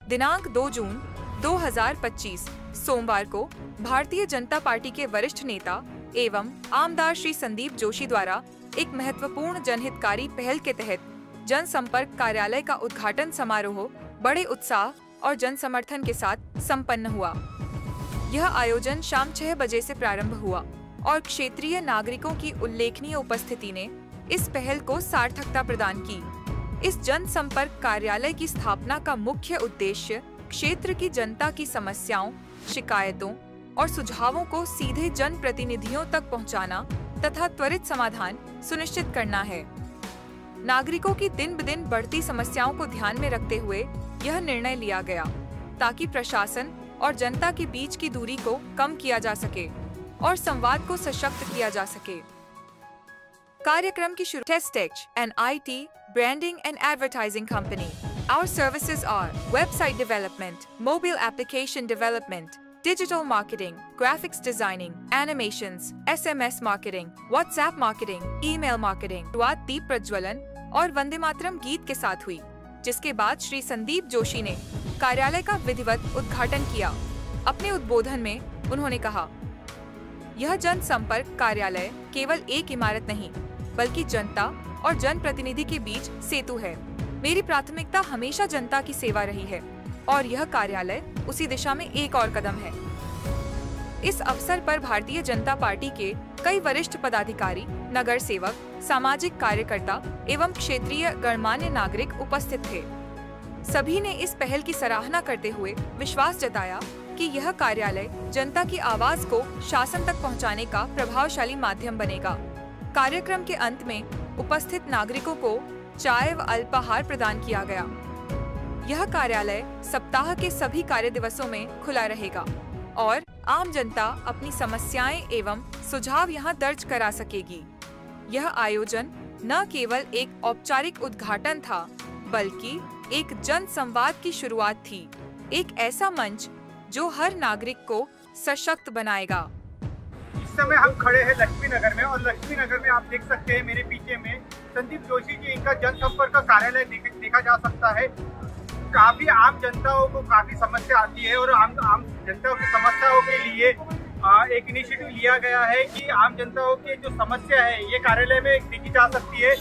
दिनांक 2 जून 2025 सोमवार को भारतीय जनता पार्टी के वरिष्ठ नेता एवं आमदार श्री संदीप जोशी द्वारा एक महत्वपूर्ण जनहितकारी पहल के तहत जनसंपर्क कार्यालय का उद्घाटन समारोह बड़े उत्साह और जन समर्थन के साथ संपन्न हुआ। यह आयोजन शाम 6 बजे से प्रारंभ हुआ और क्षेत्रीय नागरिकों की उल्लेखनीय उपस्थिति ने इस पहल को सार्थकता प्रदान की। इस जनसंपर्क कार्यालय की स्थापना का मुख्य उद्देश्य क्षेत्र की जनता की समस्याओं, शिकायतों और सुझावों को सीधे जनप्रतिनिधियों तक पहुंचाना तथा त्वरित समाधान सुनिश्चित करना है। नागरिकों की दिन ब दिन बढ़ती समस्याओं को ध्यान में रखते हुए यह निर्णय लिया गया ताकि प्रशासन और जनता के बीच की दूरी को कम किया जा सके और संवाद को सशक्त किया जा सके। कार्यक्रम की शुरू Testex, an IT, branding and advertising company. Our services are website development, mobile application development, digital marketing, graphics designing, animations, SMS marketing, WhatsApp marketing, email marketing। शुरुआत दीप प्रज्वलन और वंदे मातरम गीत के साथ हुई, जिसके बाद श्री संदीप जोशी ने कार्यालय का विधिवत उद्घाटन किया। अपने उद्बोधन में उन्होंने कहा, यह जनसंपर्क कार्यालय केवल एक इमारत नहीं, बल्कि जनता और जनप्रतिनिधि के बीच सेतु है। मेरी प्राथमिकता हमेशा जनता की सेवा रही है और यह कार्यालय उसी दिशा में एक और कदम है। इस अवसर पर भारतीय जनता पार्टी के कई वरिष्ठ पदाधिकारी, नगर सेवक, सामाजिक कार्यकर्ता एवं क्षेत्रीय गणमान्य नागरिक उपस्थित थे। सभी ने इस पहल की सराहना करते हुए विश्वास जताया कि यह कार्यालय जनता की आवाज को शासन तक पहुंचाने का प्रभावशाली माध्यम बनेगा। कार्यक्रम के अंत में उपस्थित नागरिकों को चाय व अल्पाहार प्रदान किया गया। यह कार्यालय सप्ताह के सभी कार्य दिवसों में खुला रहेगा और आम जनता अपनी समस्याएं एवं सुझाव यहां दर्ज करा सकेगी। यह आयोजन न केवल एक औपचारिक उद्घाटन था, बल्कि एक जन संवाद की शुरुआत थी, एक ऐसा मंच जो हर नागरिक को सशक्त बनाएगा। इस समय हम खड़े हैं लक्ष्मी नगर में और लक्ष्मी नगर में आप देख सकते हैं मेरे पीछे में संदीप जोशी जी, इनका जनसंपर्क का कार्यालय देखा जा सकता है। काफी आम जनताओं को काफी समस्या आती है और आम जनताओं की समस्याओं के लिए एक इनिशिएटिव लिया गया है कि आम जनताओं की जो समस्या है ये कार्यालय में देखी जा सकती है।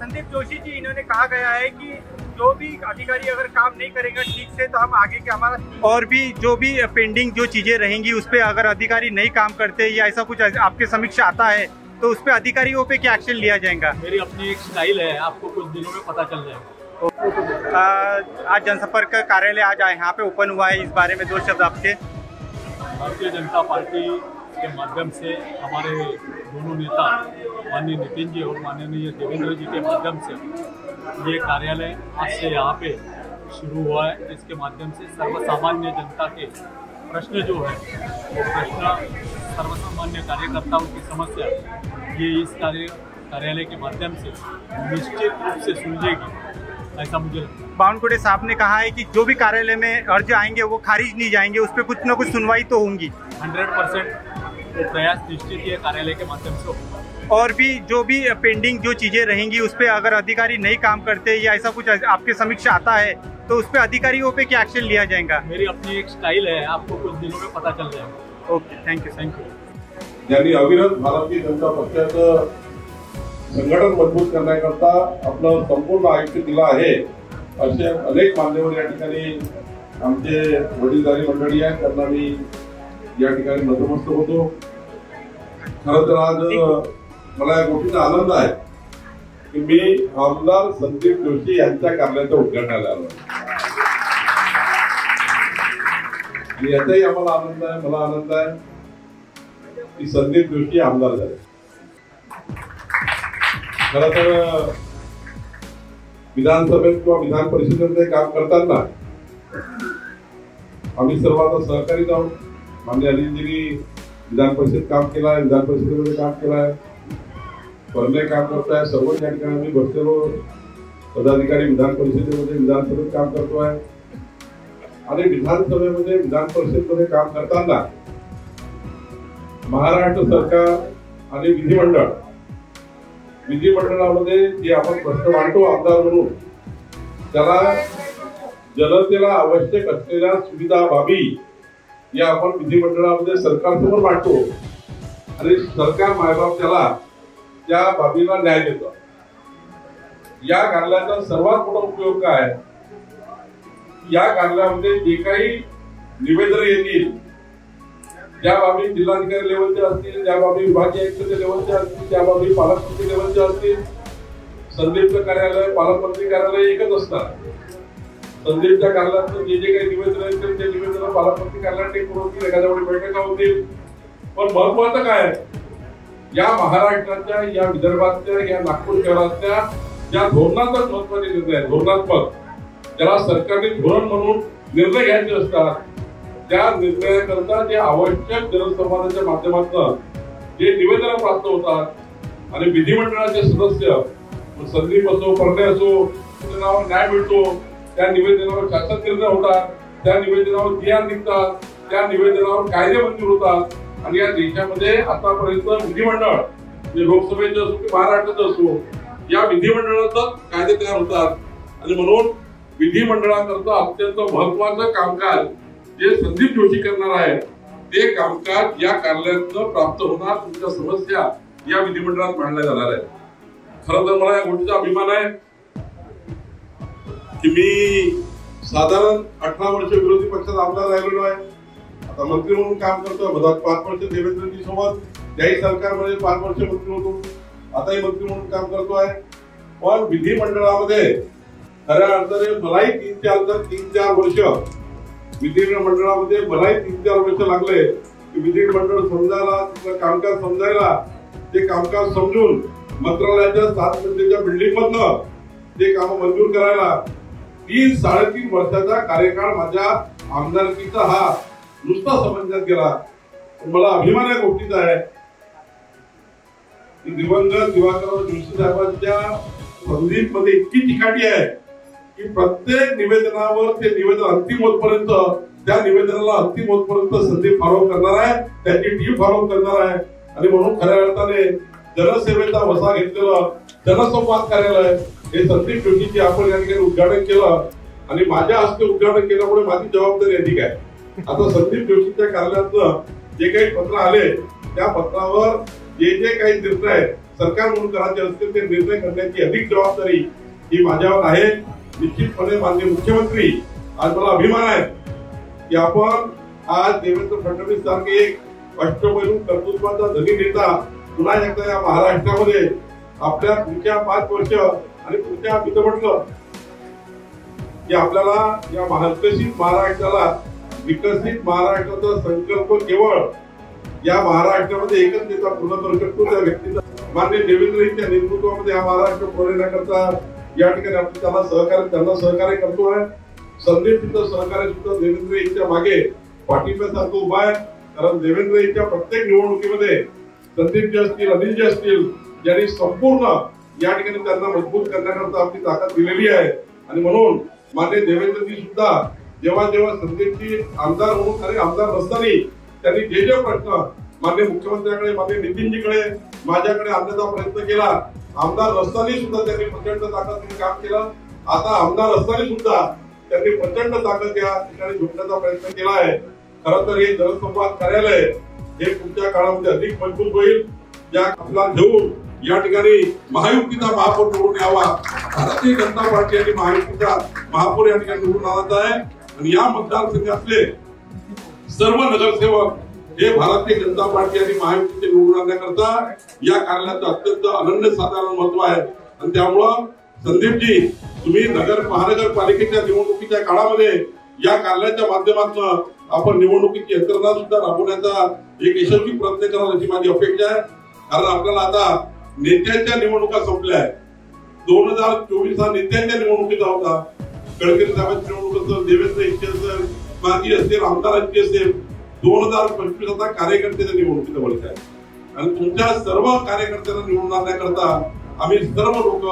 संदीप जोशी जी, इन्होंने कहा गया है कि जो भी अधिकारी अगर काम नहीं करेगा ठीक से तो हम आगे के हमारा और भी जो भी पेंडिंग जो चीजें रहेंगी उस पर अगर अधिकारी नहीं काम करते या ऐसा कुछ आपके समीक्षा आता है तो उस पर अधिकारियों पे क्या एक्शन लिया जाएगा? मेरी अपनी एक स्टाइल है, आपको कुछ दिनों में पता चल जाएगा। आज जनसंपर्क कार्यालय आज यहाँ पे ओपन हुआ है, इस बारे में 2 शब्द आपके। भारतीय जनता पार्टी के माध्यम से हमारे दोनों नेता माननीय नितिन जी और माननीय देवेंद्र जी के माध्यम से ये कार्यालय आज से यहाँ पे शुरू हुआ है। इसके माध्यम से सर्वसामान्य जनता के प्रश्न जो है वो प्रश्न सर्वसामान्य कार्यकर्ताओं की समस्या ये इस कार्यालय के माध्यम से निश्चित रूप से सुलझेगी, ऐसा मुझे लगता है। बावनकुड़े साहब ने कहा है कि जो भी कार्यालय में अर्ज आएंगे वो खारिज नहीं जाएंगे, उस पर कुछ न कुछ सुनवाई तो होंगी। 100% वो प्रयास निश्चित ये कार्यालय के माध्यम से होगा। और भी जो भी पेंडिंग जो चीजें रहेंगी उस पर अगर अधिकारी नहीं काम करते या ऐसा कुछ आपके समीक्षा आता है तो उस पर अधिकारियों पे क्या एक्शन लिया जाएगा? मेरी अपनी एक स्टाइल है, आपको कुछ दिनों में पता चल जाएगा। Okay, thank you. ज्यांनी अविरत भारतीय जनता पक्षाचं संघटन मजबूत करण्याकरता आपलं संपूर्ण आयुष्य दिलं आहे असे अनेक मान्यवर या ठिकाणी आमचे वडीलधारी मंडळी आहेत, त्यांना मी या ठिकाणी नतमस्तक होतो। खरं तर आज मला या गोष्टीचा आनंद आहे की मी आमदार संदीप जोशी यांच्या कार्यालयाच्या उद्घाटनाला आलो। याचाही आम्हाला आनंद आहे, मला आनंद आहे की संदीप जोशी आमदार झाले। खरं तर विधानसभेत किंवा विधान परिषदेमध्ये काम करताना आम्ही सर्व आता सहकारीच आहोत। माननीय अनिलजींनी विधान परिषद काम केलं आहे, विधान परिषदेमध्ये काम केलं आहे, परने काम करत आहे। सर्व या ठिकाणी आम्ही बसलेलो पदाधिकारी विधान परिषदेमध्ये विधानसभेत काम करतो आहे आणि विधानसभेमध्ये विधान परिषदेमध्ये काम करताना महाराष्ट्र सरकार आणि विधिमंडळामध्ये जे आपण प्रश्न मांडतो आमदार म्हणून त्याला जनतेला आवश्यक असलेल्या सुविधा बाबी या आपण विधिमंडळामध्ये सरकारसमोर मांडतो आणि सरकार मायबाप त्या बाबीला न्याय देतो. या कार्यालयाचा सर्वात मोठा उपयोग काय? या कार्यालयामध्ये जे काही निवेदन येतील, ज्या बाबी जिल्हाधिकारी लेवलच्या असतील, ज्या बाबी विभागीय आयुक्त लेवलच्या असतील, ज्या बाबी पालकमंत्री लेवलच्या असतील, संदीपचं कार्यालय पालकमंत्री कार्यालय एकच असतात. संदीपच्या कार्यालयात जे काही निवेदन येतील ते निवेदन पालकमंत्री कार्यालयात टेकून होतील, एखाद्या वेळी बैठका होतील. पण महत्वाचं काय, या महाराष्ट्राच्या, या विदर्भातल्या, या नागपूर शहरातल्या ज्या धोरणात्मक महत्वाचे निर्णय आहेत, धोरणात्मक ज्याला सरकारने धोरण म्हणून निर्णय घ्यायचे असतात, त्या निर्णयाकरता जे आवश्यक जनसंवादाच्या माध्यमातून जे निवेदन प्राप्त होतात आणि विधिमंडळाचे सदस्य संदीप असो, परणे असो, निवेदनावर न्याय मिळतो, त्या निवेदनावर शासन निर्णय होतात, त्या निवेदनावर नियम निघतात, त्या निवेदनावर कायदे मंजूर होतात. आणि या देशामध्ये आतापर्यंत विधिमंडळ लोकसभेचं असो की महाराष्ट्राचं असो, या विधिमंडळातच कायदे तयार होतात. आणि म्हणून विधिमंडळाकरता अत्यंत महत्वाचं कामकाज जे संदीप जोशी करणार आहे, ते कामकाज या कार्यालयातून प्राप्त होणार. तुमच्या समस्या या विधिमंडळात मांडल्या जाणार आहेत. खरं तर मला या गोष्टीचा अभिमान आहे की मी साधारण 18 वर्ष विरोधी पक्षात आमदार राहिलेलो आहे. आता मंत्री म्हणून काम करतो. 5 वर्ष देवेंद्रजी सोबत त्याही सरकारमध्ये 5 वर्ष मंत्री होतो. आताही मंत्री म्हणून काम करतो आहे. पण विधिमंडळामध्ये खऱ्या अर्थाने मलाही 3-4 वर्ष विधिमंडळामध्ये मलाही 3-4 वर्ष लागले की विधिमंडळ समजायला, तिथलं कामकाज समजायला, ते कामकाज समजून मंत्रालयाच्या 7 मजलीच्या बिल्डिंग मधनं ते काम मंजूर करायला 3-3.5 वर्षाचा कार्यकाळ माझ्या आमदारकीचा हा नुसता समजण्यात गेला. मला अभिमान या गोष्टीचा आहे की दिवंगत दिवाकरराव जोशी साहेबांच्या संदीप मध्ये इतकी चिकाटी आहे की प्रत्येक निवेदनावर ते निवेदन अंतिम होतपर्यंत, त्या निवेदनाला अंतिम होतपर्यंत संदीप फॉलो करणार आहे, त्याची टीम फॉलो करणार आहे. आणि म्हणून खऱ्या अर्थाने जनसेवेचा वसा घेतलेलं जनसंवाद कार्यालय हे संदीप जोशीची आपण या ठिकाणी उद्घाटन केलं आणि माझ्या हस्ते उद्घाटन केल्यामुळे माझी जबाबदारी अधिक आहे. आता संदीप जोशीच्या कार्यालयातनं जे काही पत्र आले, त्या पत्रावर जे काही निर्णय सरकार म्हणून करायचे असतील ते निर्णय करण्याची अधिक जबाबदारी ही माझ्यावर आहे. निश्चितपणे माननीय मुख्यमंत्री, आज मला अभिमान आहे की आपण आज देवेंद्र फडणवीस सारखे एक अष्टपैलू कर्तृत्वाचा धनी नेता पुन्हा एकदा या महाराष्ट्रामध्ये आपल्या पुढच्या 5 वर्ष आणि पुढच्या मी तर म्हटलं की आपल्याला या विकसित महाराष्ट्राला, विकसित महाराष्ट्राचा संकल्प केवळ या महाराष्ट्रामध्ये एकच नेता पूर्ण करू शकतो, त्या व्यक्तीचा माननीय देवेंद्रजींच्या नेतृत्वामध्ये हा महाराष्ट्र पुढे या ठिकाणी आपण त्यांना सहकार्य करतोय. संदीपचं सहकार्य सुद्धा देवेंद्रजींच्या मागे पाठिंब्यासारखं उभा आहे. कारण देवेंद्रजींच्या प्रत्येक निवडणुकीमध्ये संदीपजी असतील, अनिलजी असतील, यांनी संपूर्ण या ठिकाणी त्यांना मजबूत करण्याकरता आपली ताकद दिलेली आहे. आणि म्हणून माननीय देवेंद्रजी सुद्धा जेव्हा जेव्हा संदीपजी आमदार म्हणून आणि आमदार नसताना त्यांनी जे प्रश्न माननीय मुख्यमंत्र्यांकडे, माननीय नितीनजीकडे, माझ्याकडे आणण्याचा प्रयत्न केला, आमदार नसताना सुद्धा त्यांनी प्रचंड ताकदीने काम केलं. आता आमदार असताना सुद्धा त्यांनी प्रचंड ताकद या ठिकाणी झोपण्याचा प्रयत्न केला आहे. खरं तर हे जनसंवाद कार्यालय हे पुढच्या काळामध्ये अधिक मजबूत होईल. या आपला घेऊन या ठिकाणी महायुतीचा महापौर निवडून यावा. भारतीय जनता पार्टी आणि महायुतीचा महापौर या ठिकाणी निवडून आला आहे. आणि या मतदारसंघातले सर्व नगरसेवक हे भारतीय जनता पार्टी आणि महायुतीचे निवडून आणण्याकरता या कार्यालयाचं अत्यंत अनन्यसाधारण महत्व आहे. आणि त्यामुळं संदीपजी, तुम्ही महानगरपालिकेच्या निवडणुकीच्या काळामध्ये या कार्यालयाच्या माध्यमातून आपण निवडणुकीची यंत्रणा सुद्धा राबवण्याचा एक यशस्वी प्रयत्न कराल अशी माझी अपेक्षा आहे. कारण आपल्याला आता नेत्यांच्या निवडणुका संपल्या आहेत. 2024 हा नेत्यांच्या निवडणुकीचा होता. गडकरी साहेबांची निवडणूक असेल, देवेंद्र यांची असेल, माझी असेल, आमदारांची असेल. 2025 आता कार्यकर्त्याच्या निवडणुकीचा वर्ष आहे. आणि तुमच्या सर्व कार्यकर्त्यांना निवडून आणण्याकरता आम्ही सर्व लोक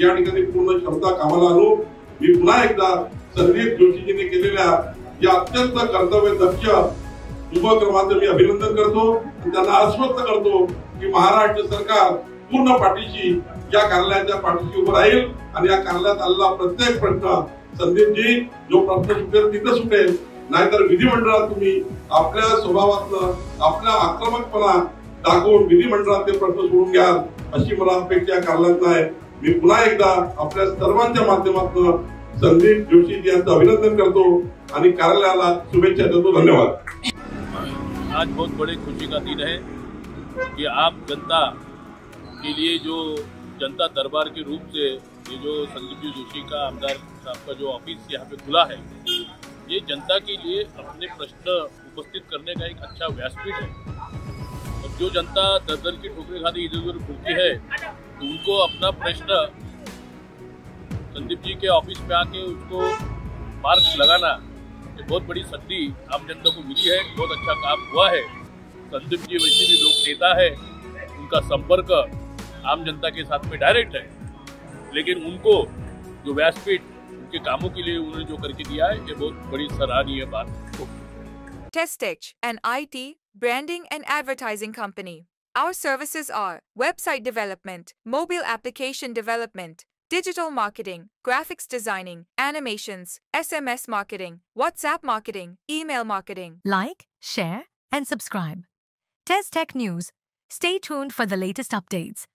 या ठिकाणी पूर्ण क्षमता कामाला आणू. मी पुन्हा एकदा संदीप जोशीजींनी केलेल्या या अत्यंत कर्तव्यदक्ष उपक्रमाचं मी अभिनंदन करतो आणि त्यांना आश्वस्त करतो की महाराष्ट्र सरकार पूर्ण पाठीशी या कार्यालयाच्या पाठीशी उभं राहील आणि या कार्यालयात आलेला प्रत्येक प्रश्न संदीपजी जो प्रश्न सुटेल तिथं सुटेल, नाहीतर विधिमंडळात तुम्ही आपल्या स्वभावातलं आपला आक्रमकपणा दाखवून विधिमंडळात ते प्रश्न सोडून घ्याल अशी मला अपेक्षा कारणात नाही. मी पुन्हा एकदा आपल्या सर्वांच्या माध्यमातून संदीप जोशी जी यांचं अभिनंदन करतो आणि कार्यालयाला शुभेच्छा देतो. धन्यवाद. आज बहुत बड़े खुशी का दिन है कि आम जनता के लिए जो जनता दरबार के रूप से ये जो संदीप जोशी का आमदार साहब का जो ऑफिस यहाँ पे खुला है, ये जनता के लिए अपने प्रश्न उपस्थित करने का एक अच्छा व्यासपीठ है. और जो जनता दर दर की ठोकरें खाती इधर उधर घूमती है, तो उनको अपना प्रश्न संदीप जी के ऑफिस में आके उसको मार्क्स लगाना, ये बहुत बड़ी संधि आम जनता को मिली है. बहुत अच्छा काम हुआ है. संदीप जी वैसे भी लोक नेता है, उनका संपर्क आम जनता के साथ में डायरेक्ट है, लेकिन उनको जो व्यासपीठ उनके कामों के लिए उन्होंने जो करके दिया है, ये बहुत बड़ी सराहनीय बात है. Testech, an IT, branding and advertising company. Our services are website development, mobile application development, digital marketing, graphics designing, animations, SMS marketing, WhatsApp marketing, email marketing. Like, share, and subscribe. Test Tech News. Stay tuned for the latest updates.